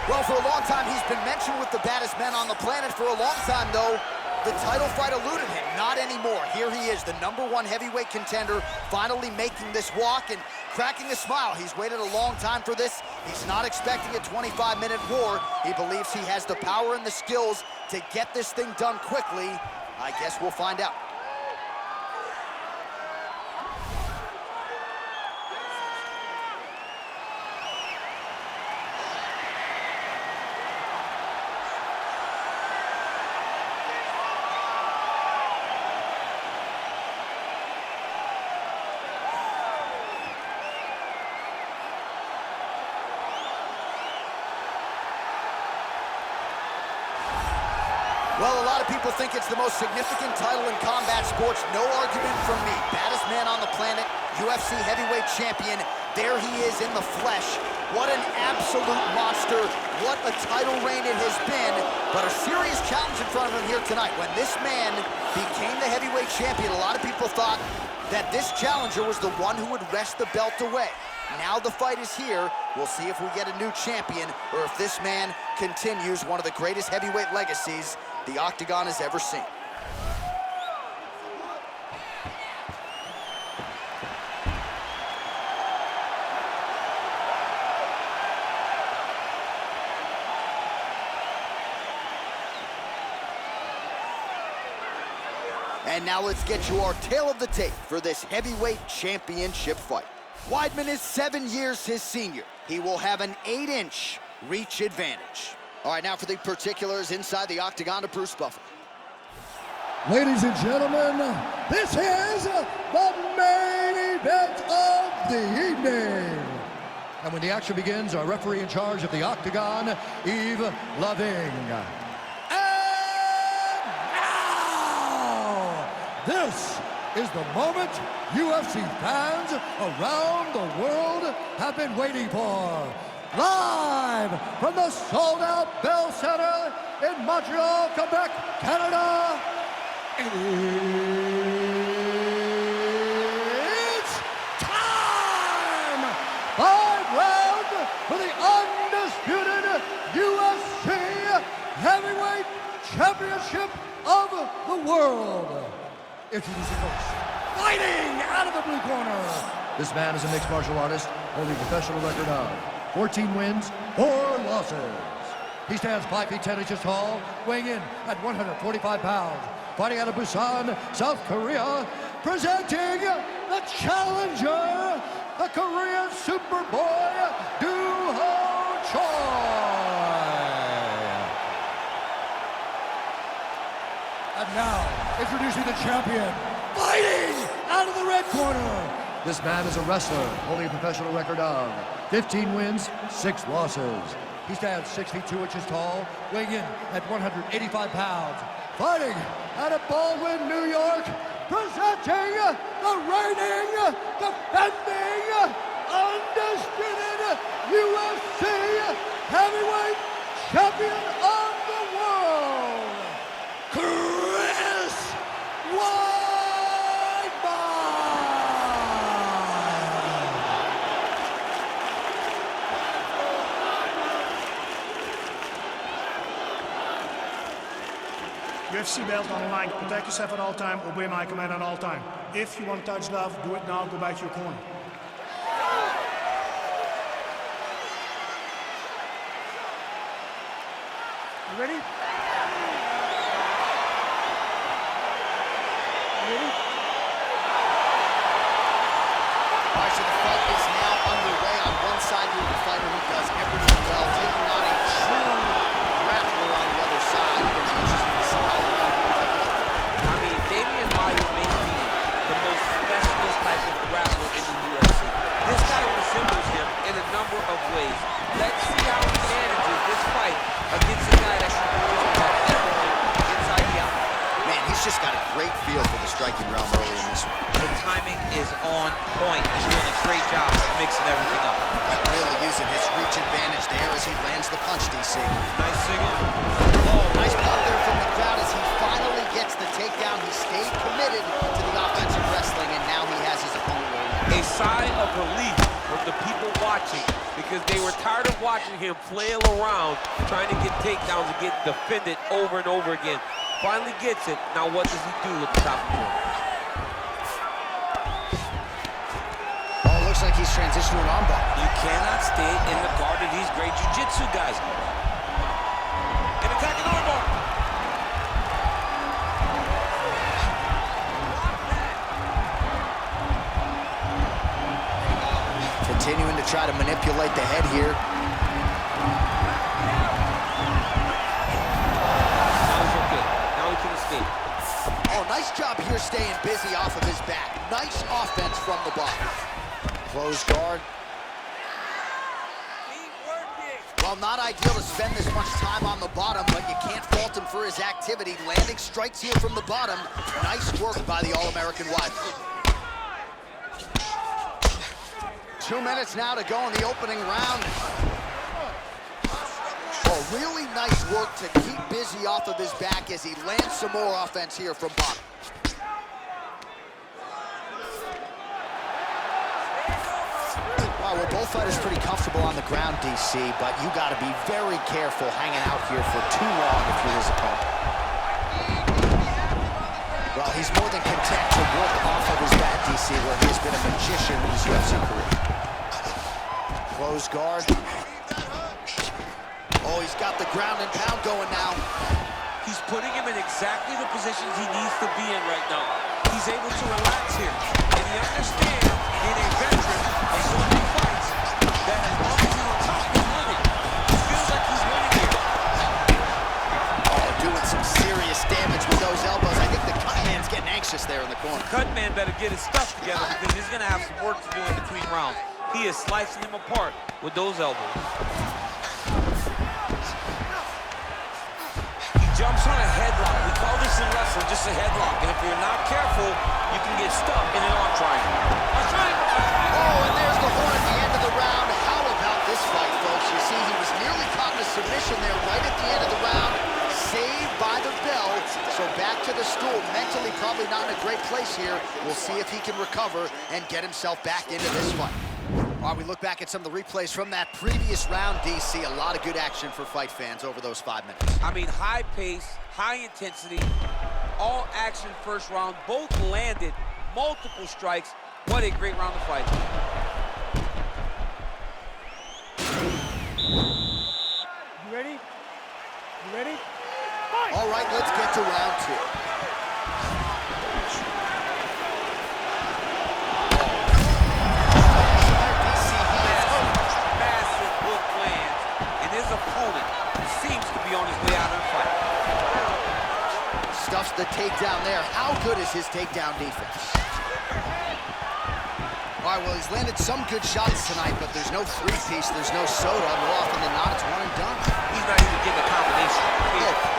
Well, for a long time, he's been mentioned with the baddest men on the planet. For a long time, though, the title fight eluded him. Not anymore. Here he is, the #1 heavyweight contender, finally making this walk and cracking a smile. He's waited a long time for this. He's not expecting a 25-minute war. He believes he has the power and the skills to get this thing done quickly. I guess we'll find out. Well, a lot of people think it's the most significant title in combat sports. No argument from me. Baddest man on the planet, UFC heavyweight champion. There he is in the flesh. What an absolute monster. What a title reign it has been. But a serious challenge in front of him here tonight. When this man became the heavyweight champion, a lot of people thought that this challenger was the one who would wrest the belt away. Now the fight is here. We'll see if we get a new champion or if this man continues one of the greatest heavyweight legacies the Octagon has ever seen. And now let's get you our tale of the tape for this heavyweight championship fight. Weidman is 7 years his senior. He will have an 8-inch reach advantage. All right, now for the particulars inside the Octagon to Bruce Buffer. Ladies and gentlemen, this is the main event of the evening. And when the action begins, our referee in charge of the Octagon, Yves Loving. And now, this is the moment UFC fans around the world have been waiting for. Live from the sold-out Bell Center in Montreal, Quebec, Canada, it's time! 5 rounds for the undisputed UFC Heavyweight Championship of the world. Introducing first, fighting out of the blue corner. This man is a mixed martial artist, holding a professional record of 14 wins, 4 losses. He stands 5 feet 10 inches tall, weighing in at 145 pounds. Fighting out of Busan, South Korea, presenting the challenger, the Korean Superboy, Doo-Ho Choi. And now, introducing the champion, fighting out of the red corner. This man is a wrestler, holding a professional record of 15 wins, 6 losses. He stands 6 feet 2 inches tall, weighing in at 185 pounds. Fighting out of Baldwin, New York, presenting the reigning, defending, undisputed UFC heavyweight champion of the world, Chris Weidman. UFC belt on the line. Protect yourself at all time. Obey my command at all time. If you want to touch love, do it now. Go back to your corner. You ready? Ready? All right, so the fight is now underway. On one side, you have a fighter who does everything well, taking on a true grappler on the other side. I mean, Damian Maia may be the most specialist type of grappler in the UFC. This guy resembles him in a number of ways. Let's see how he manages this fight against a guy that can do everything inside the out. Man, he's just got a great feel for the striking realm early in this one. The timing is on point. He's doing a great job of mixing everything up. Really using his reach advantage there as he lands the punch, DC. Nice signal. Oh, nice pop there from the crowd as he finally gets the takedown. He stayed committed to the offensive wrestling, and now he has his opponent. A sigh of relief from the people watching because they were tired of watching him flail around trying to get takedowns and get defended over and over again. Finally gets it. Now what does he do at the top of the rope? Oh, looks like he's transitioning to an armbar. You cannot stay in the guard of these great jiu-jitsu guys. An attacking armbar. Continuing to try to manipulate the head here. Now he's okay. Now he can escape. Oh, nice job here staying busy off of his back. Nice offense from the bottom. Close guard. Well, not ideal to spend this much time on the bottom, but you can't fault him for his activity. Landing strikes here from the bottom. Nice work by the All-American Waidman. 2 minutes now to go in the opening round. Oh, really nice work to keep busy off of his back as he lands some more offense here from bottom. Wow, well, both fighters pretty comfortable on the ground, DC, but you got to be very careful hanging out here for too long if you're his opponent. Well, he's more than content to work off of his back, DC, where he has been a magician in his UFC career. Close guard. Oh, he's got the ground and pound going now. He's putting him in exactly the positions he needs to be in right now. He's able to relax here, and he understands, being a veteran of so many fights, that as long as he's on top, he's winning. He feels like he's winning here. Oh, doing some serious damage with those elbows. I think the cut man's getting anxious there in the corner. Cut man better get his stuff together because he's going to have some work to do in between rounds. He is slicing him apart with those elbows. He jumps on a headlock. We call this in wrestling just a headlock. And if you're not careful, you can get stuck in an arm triangle. Oh, and there's the horn at the end of the round. How about this fight, folks? You see, he was nearly caught in a submission there right at the end of the round. Saved by the bell. So back to the stool. Mentally probably not in a great place here. We'll see if he can recover and get himself back into this fight. All right, we look back at some of the replays from that previous round, DC. A lot of good action for fight fans over those 5 minutes. I mean, high pace, high intensity, all action first round. Both landed multiple strikes. What a great round of fighting. You ready? You ready? Fight! All right, let's get to round 2. Opponent seems to be on his way out of the fight. Stuffs the takedown there. How good is his takedown defense? All right, well, he's landed some good shots tonight, but there's no three-piece, there's no soda. More often than not, it's one and done. He's not even getting a combination.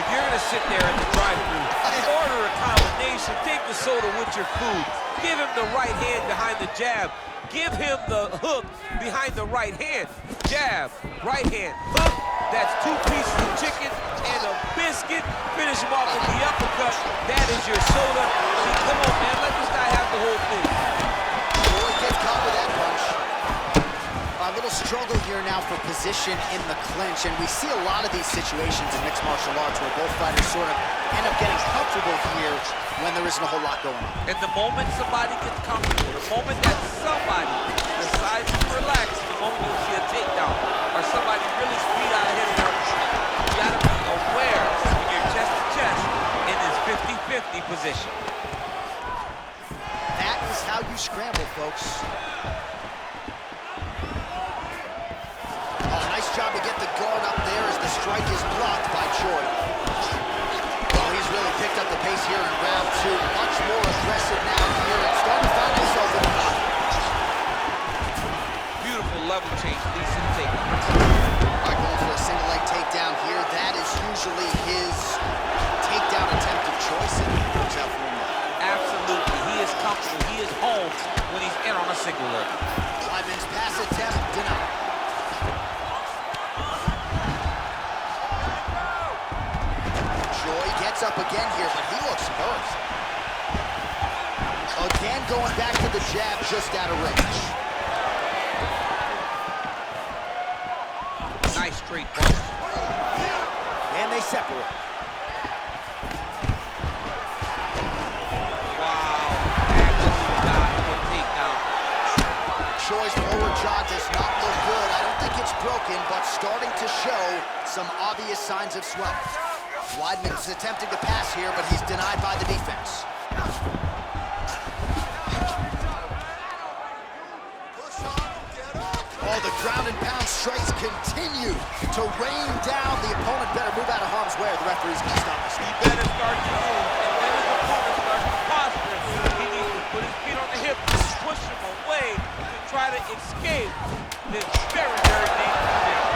If you're going to sit there at the drive-thru and order a combination, take the soda with your food. Give him the right hand behind the jab. Give him the hook behind the right hand. Jab, right hand, hook. That's 2 pieces of chicken and a biscuit. Finish him off with the uppercut. That is your soda. See, come on, man. Let this guy have the whole thing. Boy gets caught with that punch. A little struggle here now for position in the clinch, and we see a lot of these situations in mixed martial arts where both fighters sort of end up getting comfortable here when there isn't a whole lot going on. And the moment somebody gets comfortable, the moment that somebody decides to relax, the moment you see a takedown, or somebody really speed out ahead of them, you gotta be aware when you're chest to chest in this 50-50 position. That is how you scramble, folks. Oh, nice job to get the guard up there as the strike is blocked by Choi. Oh, he's really picked up the pace here in round 2. Much more aggressive now here and starting to find himself in the pocket. Beautiful level change, leads to the takedown. All right, going for a single leg takedown here. That is usually his takedown attempt of choice, and he comes out for him. Absolutely, he is comfortable, he is home when he's in on a single leg. Weidman's pass attempt denied. Choi gets up again here, but he looks hurt. Again going back to the jab just out of range. Nice straight punch. And they separate. Choi's lower jaw does not look good. I don't think it's broken, but starting to show some obvious signs of swelling. Weidman's attempting to pass here, but he's denied by the defense. Oh, the ground and pound strikes continue to rain down. The opponent better move out of harm's way or the referee's going to stop this. He better start to move, and then his opponent starts to posture. He needs to put his feet on the hip and push him away to try to escape this very, very dangerous position.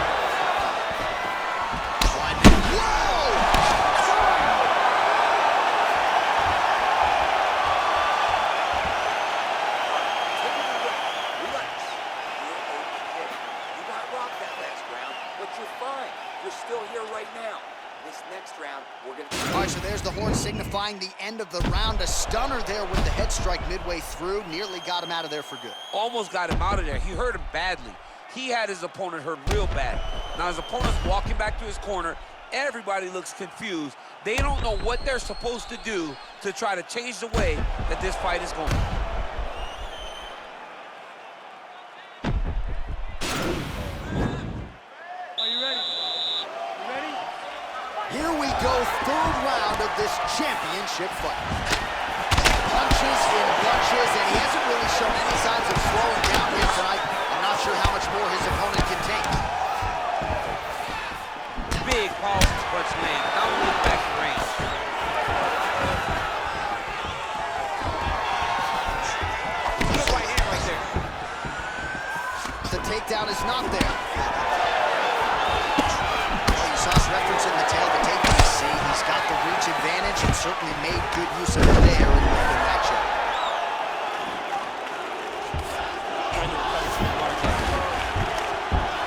All right, so there's the horn signifying the end of the round. A stunner there with the head strike midway through. Nearly got him out of there for good. Almost got him out of there. He hurt him badly. He had his opponent hurt real bad. Now his opponent's walking back to his corner. Everybody looks confused. They don't know what they're supposed to do to try to change the way that this fight is going. Here we go, third round of this championship fight. Punches in bunches, and he hasn't really shown any signs of slowing down here tonight. I'm not sure how much more his opponent can take. Big powerful punch land. Now we look back to range. Good right hand right there. The takedown is not there. Reference in the tail of the takedown. See, he's got the reach advantage and certainly made good use of it there in the matchup.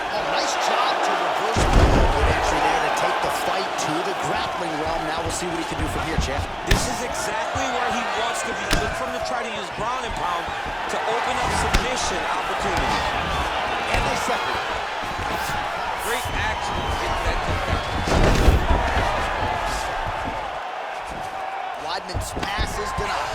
Oh, nice job to reverse. Good entry there to take the fight to the grappling realm. Now we'll see what he can do from here, champ. This is exactly where he wants to be. Look for him to try to use ground and pound to open up submission opportunities. And they separate. Great action to get that takedown. Weidman's pass is denied.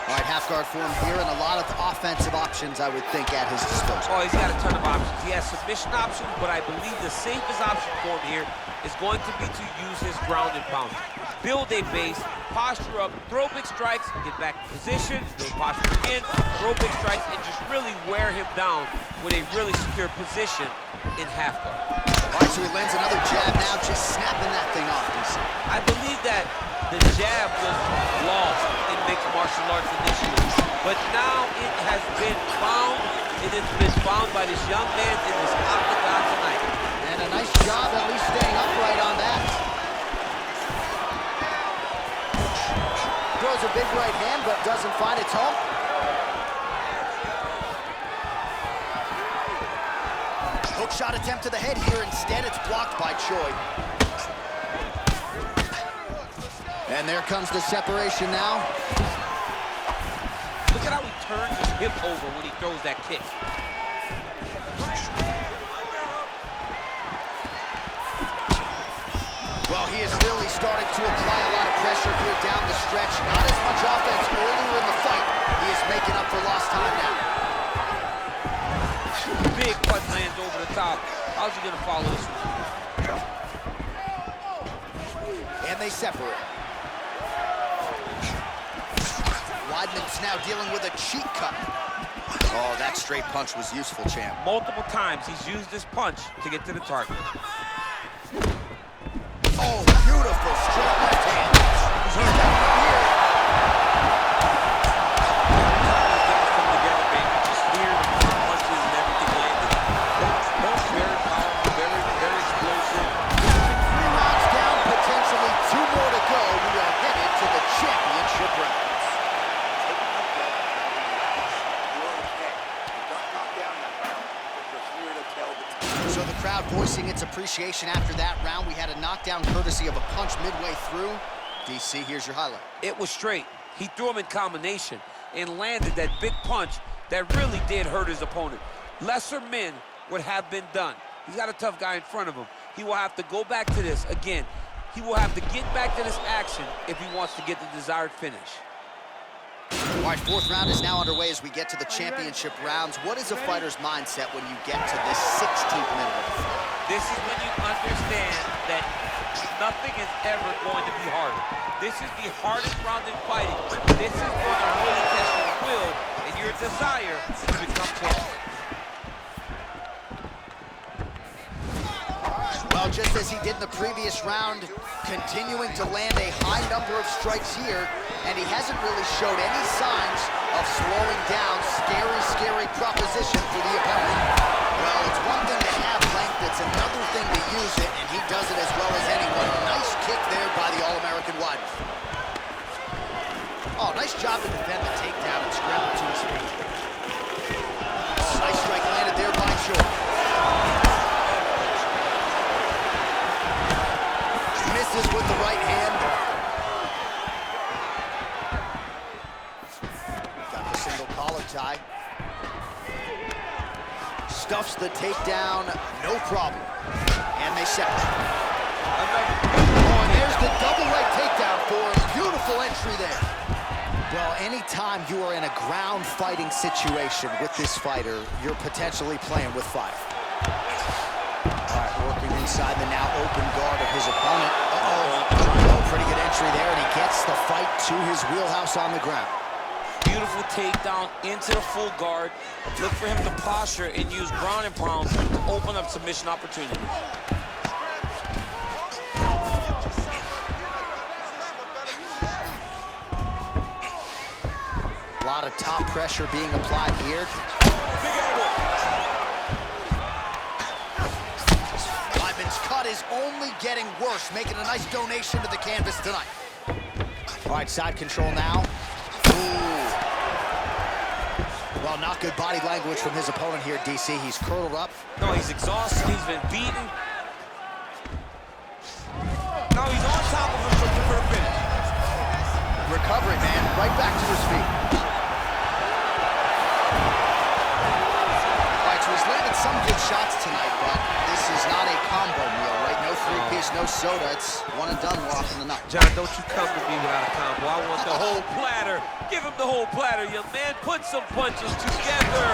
All right, half guard for him here, and a lot of offensive options, I would think, at his disposal. Oh, he's got a ton of options. He has submission options, but I believe the safest option for him here is going to be to use his ground and pound. Build a base, posture up, throw big strikes, get back in position, build posture again, throw big strikes, and just really wear him down with a really secure position in half guard. All right, so he lands another jab now, just snapping that thing off. I believe that the jab was lost in mixed martial arts initially, but now it has been found. It has been found by this young man in this octagon tonight. And a nice job at least staying upright on that. Throws a big right hand, but doesn't find its home. Hook shot attempt to the head here. Instead, it's blocked by Choi. And there comes the separation now. Look at how he turns his hip over when he throws that kick. Well, he is really starting to apply a lot of pressure here down the stretch. Not as much offense earlier in the fight. He is making up for lost time now. Big punch lands over the top. How's he gonna follow this one? And they separate. Weidman's now dealing with a cheek cut. Oh, that straight punch was useful, champ. Multiple times he's used this punch to get to the target. Oh, beautiful straight left hand. He's got one here. Come together, baby. Just hear the punches and everything landed. Both very powerful, very explosive. 3 rounds down, potentially 2 more to go. We are headed to the championship rounds. So the crowd voicing its appreciation after that round. We had a knockdown courtesy of a punch midway through. DC, here's your highlight. It was straight. He threw him in combination and landed that big punch that really did hurt his opponent. Lesser men would have been done. He's got a tough guy in front of him. He will have to go back to this again. He will have to get back to this action if he wants to get the desired finish. All right, fourth round is now underway as we get to the championship rounds. What is a fighter's mindset when you get to this 16th minute of the fight? This is when you understand that nothing is ever going to be harder. This is the hardest round in fighting. This is going to really test your will and your desire to become champion. Well, just as he did in the previous round, continuing to land a high number of strikes here, and he hasn't really showed any signs of slowing down. Scary proposition for the opponent. Well, it's one thing to have length, it's another thing to use it, and he does it as well as anyone. Nice kick there by the All-American wide. Oh, nice job to defend the takedown and scramble to his feet. Oh, nice strike landed there by Short. Misses with the right hand. Got the single collar tie. Stuffs the takedown, no problem. And they separate. Oh, and there's the double leg takedown for him. Beautiful entry there. Well, anytime you are in a ground fighting situation with this fighter, you're potentially playing with fire. All right, working inside the now open guard of his opponent. Oh, pretty good entry there, and he gets the fight to his wheelhouse on the ground. Beautiful takedown into the full guard. Look for him to posture and use ground and pound to open up submission opportunities. A lot of top pressure being applied here. Weidman's cut is only getting worse, making a nice donation to the canvas tonight. All right, side control now. Ooh. Well, not good body language from his opponent here, DC. He's curled up. No, he's exhausted. He's been beaten. Now he's on top of him looking for a finish. Recovery, man. Right back to his feet. All right, so he's landed some good shots tonight, but this is not a combo meal, right? No three-piece, no soda. It's one and done. We're off in the night. John, don't you come to me without a combo. I want the whole platter. Give him the whole platter, young man. Put some punches together.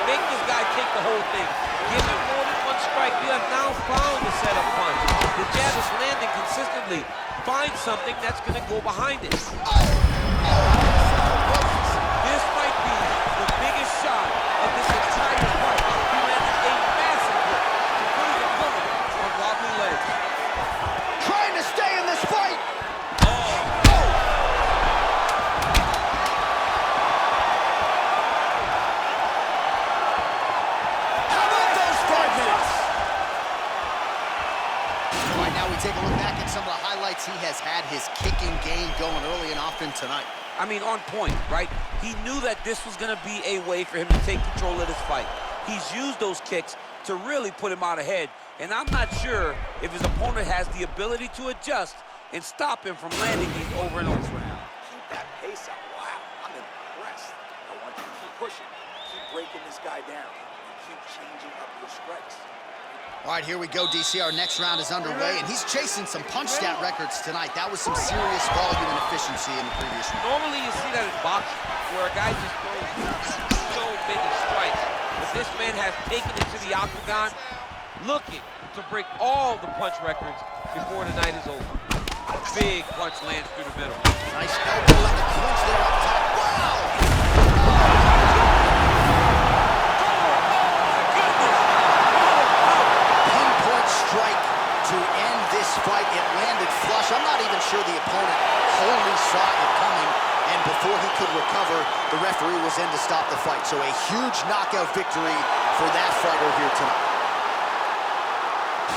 Make this guy take the whole thing. Give him more than one strike. You have now found the setup punch. The jab is landing consistently. Find something that's going to go behind it. This might be the biggest shot of this entire fight. He landed a massive hit to put his opponent on wobbly legs. Trying to stay in this fight. How about those 5 minutes? All right, now we take a look back at some of the highlights. He has had his kicking game going early and often tonight. I mean, on point, right? He knew that this was going to be a way for him to take control of this fight. He's used those kicks to really put him out ahead, and I'm not sure if his opponent has the ability to adjust and stop him from landing these over and over. Keep that pace up. Wow, I'm impressed. I want you to keep pushing, keep breaking this guy down, and keep changing up your strikes. All right, here we go, DC. Our next round is underway, and he's chasing some punch stat records tonight. That was some serious volume and efficiency in the previous round. Normally you see that in boxing, where a guy just throws so big a strike. But this man has taken it to the octagon, looking to break all the punch records before the night is over. Big punch lands through the middle. Nice elbow in the clinch there up top. Wow! Strike to end this fight. It landed flush. I'm not even sure the opponent wholly saw it coming, and before he could recover, the referee was in to stop the fight. So a huge knockout victory for that fighter here tonight.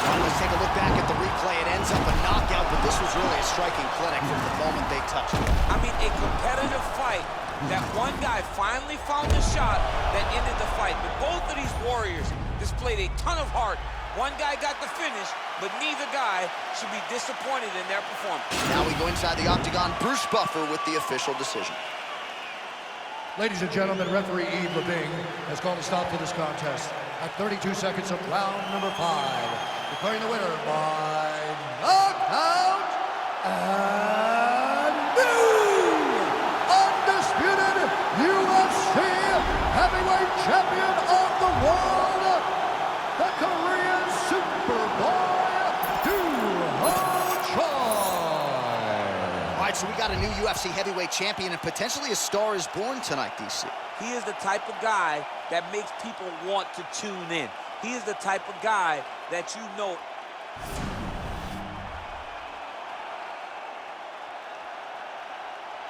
Well, let's take a look back at the replay. It ends up a knockout, but this was really a striking clinic from the moment they touched it. I mean, a competitive fight that one guy finally found a shot that ended the fight. But both of these warriors displayed a ton of heart. One guy got the finish, but neither guy should be disappointed in their performance. Now we go inside the octagon. Bruce Buffer with the official decision. Ladies and gentlemen, referee Eve Leving has called a stop to this contest at 32 seconds of round number 5, declaring the winner by knockout and new undisputed UFC heavyweight champion of the world, the Korean Superboy, All right, so we got a new UFC heavyweight champion and potentially a star is born tonight, DC. He is the type of guy that makes people want to tune in. He is the type of guy that you know